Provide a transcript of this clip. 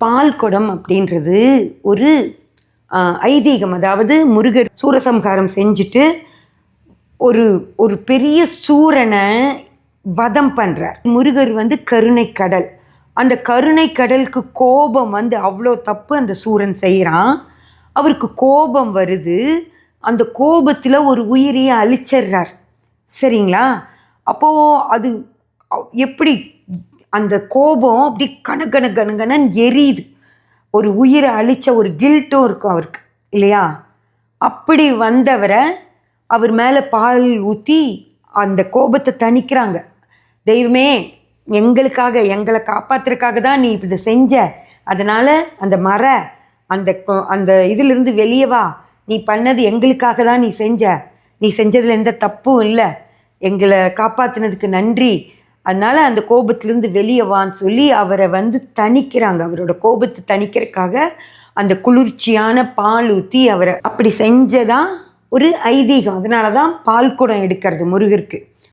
பால் குடம் அப்படின்றது ஒரு ஐதீகம். அதாவது முருகர் சூரசம்ஹாரம் செஞ்சுட்டு ஒரு ஒரு பெரிய சூரனை வதம் பண்ணுறார். முருகர் கருணை கடல். அந்த கருணை கடலுக்கு கோபம் அவ்வளோ தப்பு அந்த சூரன் செய்கிறான். அவருக்கு கோபம் வருது. அந்த கோபத்தில் ஒரு உயிரையை அழிச்சிடுறார். சரிங்களா? அப்போது அது எப்படி அந்த கோபம் அப்படி கணகணன்னு எரியுது. ஒரு உயிரை அழித்த ஒரு கில்ட்டும் இருக்கும் அவருக்கு, இல்லையா? அப்படி வந்தவரை அவர் மேலே பால் ஊற்றி அந்த கோபத்தை தணிக்கிறாங்க. தெய்வமே, எங்களுக்காக, எங்களை காப்பாற்றுறதுக்காக தான் நீ இதை செஞ்ச. அதனால் அந்த அந்த இதிலிருந்து வெளியே வா. நீ பண்ணது எங்களுக்காக தான் நீ செஞ்சதில் எந்த தப்பும் இல்லை. எங்களை காப்பாற்றினதுக்கு நன்றி. அதனால் அந்த கோபத்திலேருந்து வெளியே வான்னு சொல்லி அவரை தணிக்கிறாங்க. அவரோட கோபத்தை தணிக்கிறதுக்காக அந்த குளிர்ச்சியான பால் ஊற்றி அவரை அப்படி செஞ்சதான் ஒரு ஐதீகம். அதனால தான் பால் குடம் எடுக்கிறது முருகருக்கு.